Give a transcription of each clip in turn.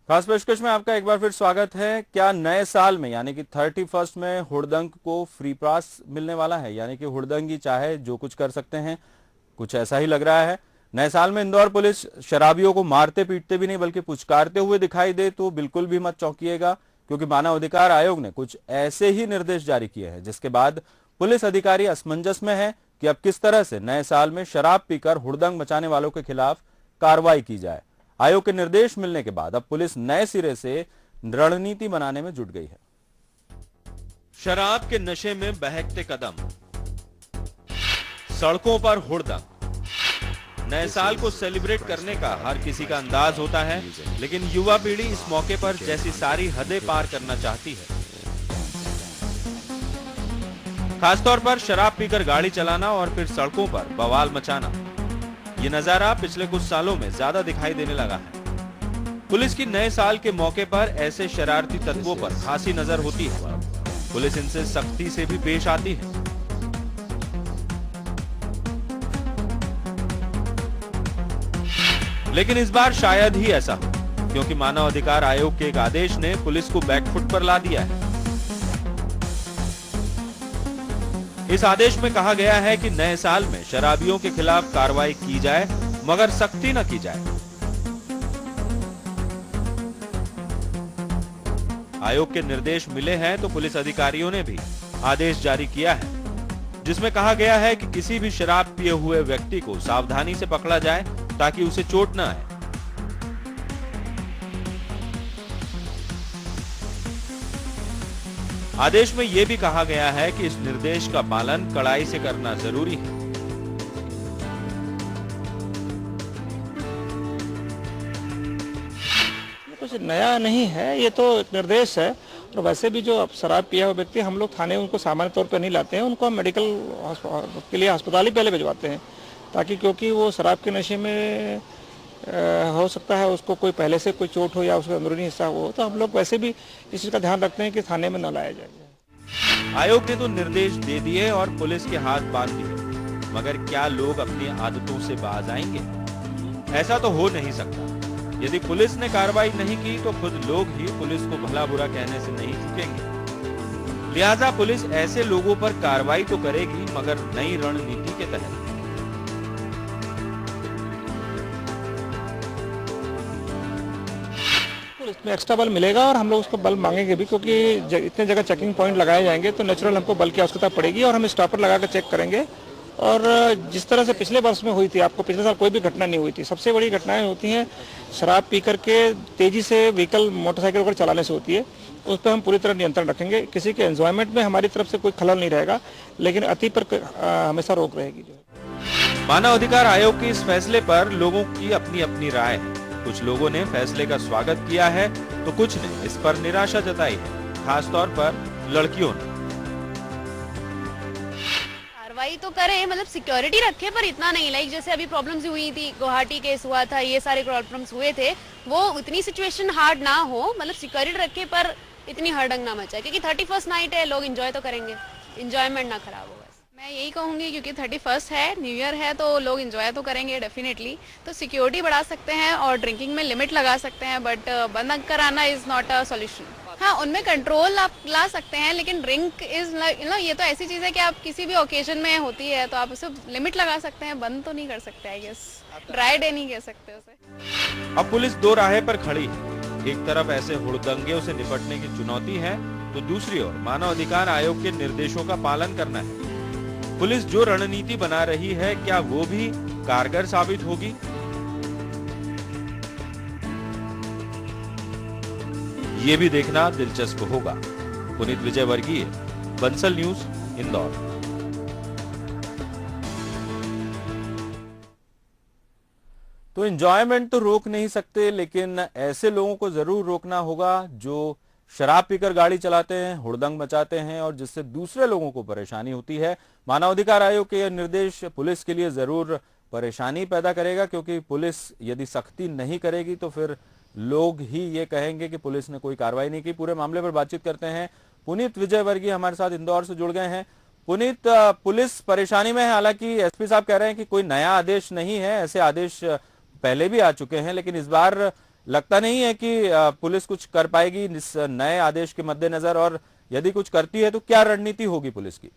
खास पेशकश में आपका एक बार फिर स्वागत है। क्या नए साल में यानी कि 31 में हुड़दंग को फ्री पास मिलने वाला है, यानी कि हुड़दंगी चाहे जो कुछ कर सकते हैं, कुछ ऐसा ही लग रहा है। नए साल में इंदौर पुलिस शराबियों को मारते पीटते भी नहीं बल्कि पुचकारते हुए दिखाई दे तो बिल्कुल भी मत चौंकिएगा, क्योंकि मानव अधिकार आयोग ने कुछ ऐसे ही निर्देश जारी किए हैं जिसके बाद पुलिस अधिकारी असमंजस में है कि अब किस तरह से नए साल में शराब पीकर हुड़दंग मचाने वालों के खिलाफ कार्रवाई की जाए। आयोग के निर्देश मिलने के बाद अब पुलिस नए सिरे से रणनीति बनाने में जुट गई है। शराब के नशे में बहकते कदम, सड़कों पर हुड़दंग। नए साल को सेलिब्रेट करने का हर किसी का अंदाज होता है, लेकिन युवा पीढ़ी इस मौके पर जैसी सारी हदें पार करना चाहती है। खासतौर पर शराब पीकर गाड़ी चलाना और फिर सड़कों पर बवाल मचाना, ये नजारा पिछले कुछ सालों में ज्यादा दिखाई देने लगा है। पुलिस की नए साल के मौके पर ऐसे शरारती तत्वों पर खासी नजर होती है। पुलिस इनसे सख्ती से भी पेश आती है। लेकिन इस बार शायद ही ऐसा हो, क्योंकि मानव अधिकार आयोग के एक आदेश ने पुलिस को बैकफुट पर ला दिया है। इस आदेश में कहा गया है कि नए साल में शराबियों के खिलाफ कार्रवाई की जाए, मगर सख्ती न की जाए। आयोग के निर्देश मिले हैं तो पुलिस अधिकारियों ने भी आदेश जारी किया है, जिसमें कहा गया है कि किसी भी शराब पिए हुए व्यक्ति को सावधानी से पकड़ा जाए ताकि उसे चोट न आए। आदेश में यह भी कहा गया है कि इस निर्देश का पालन कड़ाई से करना जरूरी है। कुछ नया नहीं है, ये तो एक निर्देश है। और वैसे भी जो शराब पिया हुआ व्यक्ति हम लोग थाने उनको सामान्य तौर पर नहीं लाते हैं, उनको हम मेडिकल के लिए अस्पताल ही पहले भिजवाते हैं, ताकि क्योंकि वो शराब के नशे में हो सकता है उसको कोई पहले से कोई चोट हो या उसका अंदरूनी हिस्सा हो, तो हम लोग वैसे भी इस चीज़ का ध्यान रखते हैं कि थाने में न लाया जाए। आयोग ने तो निर्देश दे दिए और पुलिस के हाथ बांध दिए, मगर क्या लोग अपनी आदतों से बाज आएंगे? ऐसा तो हो नहीं सकता। यदि पुलिस ने कार्रवाई नहीं की तो खुद लोग ही पुलिस को भला बुरा कहने से नहीं चूकेंगे। लिहाजा पुलिस ऐसे लोगों पर कार्रवाई तो करेगी, मगर नई रणनीति के तहत। इसमें एक्स्ट्रा बल मिलेगा और हम लोग उसको बल मांगेंगे भी, क्योंकि इतने जगह चेकिंग पॉइंट लगाए जाएंगे तो नेचुरल हमको बल की आवश्यकता पड़ेगी और हम स्टॉपर लगा कर चेक करेंगे। और जिस तरह से पिछले वर्ष में हुई थी, आपको पिछले साल कोई भी घटना नहीं हुई थी। सबसे बड़ी घटनाएं होती हैं शराब पी करके तेजी से व्हीकल मोटरसाइकिल वगैरह चलाने से होती है। उस पर हम पूरी तरह नियंत्रण रखेंगे। किसी के एंजॉयमेंट में हमारी तरफ से कोई खलल नहीं रहेगा, लेकिन अति पर हमेशा रोक रहेगी। जो मानव अधिकार आयोग के इस फैसले पर लोगों की अपनी अपनी राय है। कुछ लोगों ने फैसले का स्वागत किया है तो कुछ ने इस पर निराशा जताई है, खासतौर पर लड़कियों ने। कार्रवाई तो करें, मतलब सिक्योरिटी रखे, पर इतना नहीं। लाइक जैसे अभी प्रॉब्लम्स हुई थी, गुवाहाटी केस हुआ था, ये सारे प्रॉब्लम्स हुए थे, वो उतनी सिचुएशन हार्ड ना हो। मतलब सिक्योरिटी रखे पर इतनी हड़ंग ना मचाए, क्योंकि 31st नाइट है, लोग एंजॉय तो करेंगे, एंजॉयमेंट ना खराब हो। मैं यही कहूँगी क्योंकि 31st है, न्यू ईयर है, तो लोग एंजॉय तो करेंगे डेफिनेटली। तो सिक्योरिटी बढ़ा सकते हैं और ड्रिंकिंग में लिमिट लगा सकते हैं, बट बंद कराना इज नॉट अ सॉल्यूशन। हाँ, उनमें कंट्रोल आप ला सकते हैं, लेकिन ड्रिंक इज ये तो ऐसी चीज़ है कि आप किसी भी ओकेजन में होती है तो आप उसे लिमिट लगा सकते हैं, बंद तो नहीं कर सकते। आई गेस ड्राई डे नहीं कह सकते उसे। अब पुलिस दो राहें पर खड़ी है। एक तरफ ऐसे हुड़दंगियों से निपटने की चुनौती है, तो दूसरी ओर मानव अधिकार आयोग के निर्देशों का पालन करना है। पुलिस जो रणनीति बना रही है, क्या वो भी कारगर साबित होगी? ये भी देखना दिलचस्प होगा। पुनीत विजयवर्गीय, बंसल न्यूज, इंदौर। तो एंजॉयमेंट तो रोक नहीं सकते, लेकिन ऐसे लोगों को जरूर रोकना होगा जो शराब पीकर गाड़ी चलाते हैं, हुड़दंग मचाते हैं और जिससे दूसरे लोगों को परेशानी होती है। मानवाधिकार आयोग के यह निर्देश पुलिस के लिए जरूर परेशानी पैदा करेगा, क्योंकि पुलिस यदि सख्ती नहीं करेगी तो फिर लोग ही ये कहेंगे कि पुलिस ने कोई कार्रवाई नहीं की। पूरे मामले पर बातचीत करते हैं। पुनीत विजयवर्गीय हमारे साथ इंदौर से जुड़ गए हैं। पुनीत, पुलिस परेशानी में है, हालांकि एसपी साहब कह रहे हैं कि कोई नया आदेश नहीं है, ऐसे आदेश पहले भी आ चुके हैं, लेकिन इस बार लगता नहीं है कि पुलिस कुछ कर पाएगी इस नए आदेश के मद्देनजर, और यदि कुछ करती है तो क्या रणनीति होगी पुलिस की?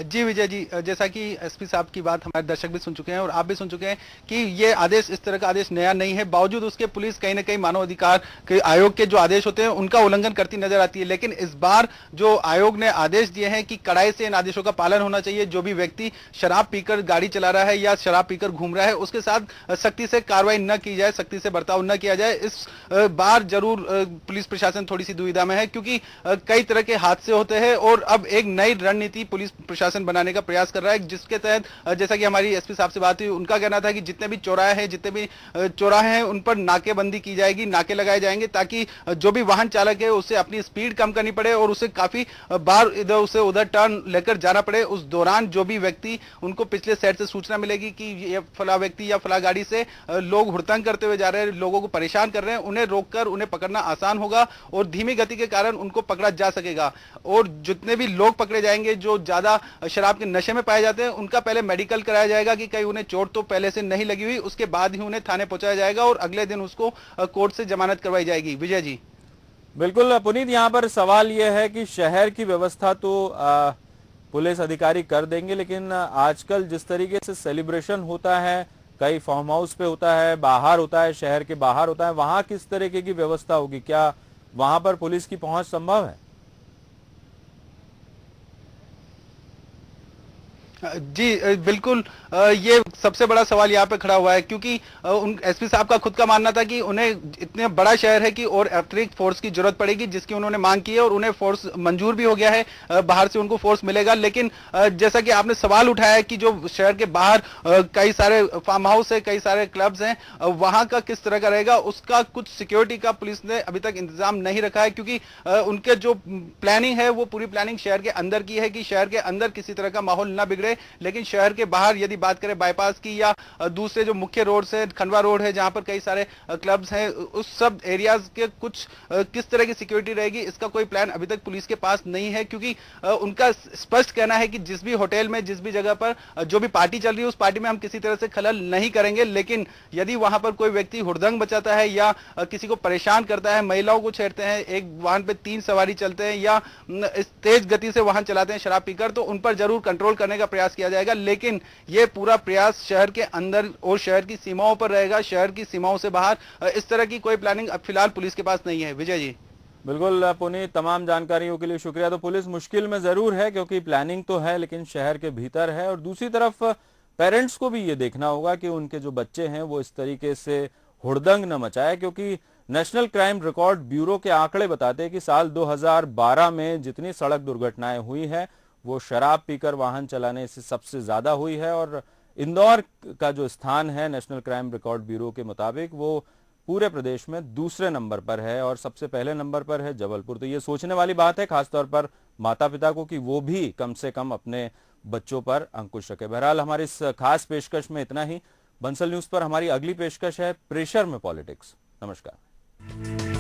जी विजय जी, जैसा कि एसपी साहब की बात हमारे दर्शक भी सुन चुके हैं और आप भी सुन चुके हैं कि ये आदेश, इस तरह का आदेश नया नहीं है। बावजूद उसके पुलिस कहीं ना कहीं मानव अधिकार के आयोग के जो आदेश होते हैं उनका उल्लंघन करती नजर आती है। लेकिन इस बार जो आयोग ने आदेश दिए हैं कि कड़ाई से इन आदेशों का पालन होना चाहिए। जो भी व्यक्ति शराब पीकर गाड़ी चला रहा है या शराब पीकर घूम रहा है उसके साथ सख्ती से कार्रवाई न की जाए, सख्ती से बर्ताव न किया जाए। इस बार जरूर पुलिस प्रशासन थोड़ी सी दुविधा में है, क्योंकि कई तरह के हादसे होते हैं और अब एक नई रणनीति पुलिस प्रशासन बनाने का प्रयास कर रहा है, जिसके तहत जैसा कि हमारी एसपी साहब से बात हुई, उनका कहना था कि जितने भी चौराहे हैं उन पर नाकेबंदी की जाएगी, नाके लगाए जाएंगे, ताकि जो भी वाहन चालक है उसे अपनी स्पीड कम करनी पड़े और उसे काफी बार उसे उधर टर्न लेकर जाना पड़े। उस दौरान जो भी व्यक्ति, उनको पिछले साइड से सूचना मिलेगी कि ये फला व्यक्ति या फला गाड़ी से लोग हुड़दंग करते हुए जा रहे हैं, लोगों को परेशान कर रहे हैं, उन्हें रोककर उन्हें पकड़ना आसान होगा और धीमी गति के कारण उनको पकड़ा जा सकेगा। और जितने भी लोग पकड़े जाएंगे जो ज्यादा शराब के नशे में पाए जाते हैं, उनका पहले मेडिकल कराया जाएगा कि कहीं उन्हें चोट तो पहले से नहीं लगी हुई, उसके बाद ही उन्हें थाने पहुंचाया जाएगा और अगले दिन उसको कोर्ट से जमानत करवाई जाएगी। विजय जी। बिल्कुल पुनीत, यहाँ पर सवाल यह है कि शहर की व्यवस्था तो पुलिस अधिकारी कर देंगे, लेकिन आजकल जिस तरीके से सेलिब्रेशन होता है, कई फार्म हाउस पे होता है, बाहर होता है, शहर के बाहर होता है, वहां किस तरीके की व्यवस्था होगी? क्या वहां पर पुलिस की पहुंच संभव है? जी बिल्कुल, ये सबसे बड़ा सवाल यहाँ पे खड़ा हुआ है, क्योंकि उन एसपी साहब का खुद का मानना था कि उन्हें इतने बड़ा शहर है कि और अतिरिक्त फोर्स की जरूरत पड़ेगी, जिसकी उन्होंने मांग की है और उन्हें फोर्स मंजूर भी हो गया है, बाहर से उनको फोर्स मिलेगा। लेकिन जैसा कि आपने सवाल उठाया है कि जो शहर के बाहर कई सारे फार्म हाउस है, कई सारे क्लब्स हैं, वहां का किस तरह का रहेगा, उसका कुछ सिक्योरिटी का पुलिस ने अभी तक इंतजाम नहीं रखा है, क्योंकि उनके जो प्लानिंग है वो पूरी प्लानिंग शहर के अंदर की है कि शहर के अंदर किसी तरह का माहौल ना बिगड़े। लेकिन शहर के बाहर यदि बात करें बाईपास की या दूसरे जो मुख्य रोड है, खंडवा रोड है, जहां पर कई सारे क्लब्स हैं, उस सब एरियाज के कुछ किस तरह की सिक्योरिटी रहेगी, इसका कोई प्लान अभी तक पुलिस के पास नहीं है। क्योंकि उनका स्पष्ट कहना है कि जिस भी होटल में, जिस भी जगह पर जो भी पार्टी चल रही है, उस पार्टी में हम किसी तरह से खलल नहीं करेंगे। लेकिन यदि वहां पर कोई व्यक्ति हुड़दंग मचाता है या किसी को परेशान करता है, महिलाओं को छेड़ते हैं, एक वाहन पे 3 सवारी चलते हैं या तेज गति से वाहन चलाते हैं शराब पीकर, तो उन पर जरूर कंट्रोल करने का प्रयास किया जाएगा। लेकिन यह पूरा प्रयास शहर के अंदर और शहर की सीमाओं पर रहेगा, शहर की सीमाओं से बाहर इस तरह की कोई प्लानिंग अब फिलहाल पुलिस के पास नहीं है। विजय जी। बिल्कुल पुनीत, तमाम जानकारियों के लिए शुक्रिया। तो पुलिस मुश्किल में जरूर है क्योंकि प्लानिंग तो है लेकिन शहर के भीतर है, और दूसरी तरफ पेरेंट्स को भी ये देखना होगा कि उनके जो बच्चे हैं वो इस तरीके से हुड़दंग न मचाए, क्योंकि नेशनल क्राइम रिकॉर्ड ब्यूरो के आंकड़े बताते हैं कि साल 2012 में जितनी सड़क दुर्घटनाएं हुई है वो शराब पीकर वाहन चलाने से सबसे ज्यादा हुई है। और इंदौर का जो स्थान है नेशनल क्राइम रिकॉर्ड ब्यूरो के मुताबिक वो पूरे प्रदेश में दूसरे नंबर पर है और सबसे पहले नंबर पर है जबलपुर। तो ये सोचने वाली बात है खासतौर पर माता पिता को कि वो भी कम से कम अपने बच्चों पर अंकुश रखे। बहरहाल हमारी इस खास पेशकश में इतना ही। बंसल न्यूज पर हमारी अगली पेशकश है प्रेशर में पॉलिटिक्स। नमस्कार।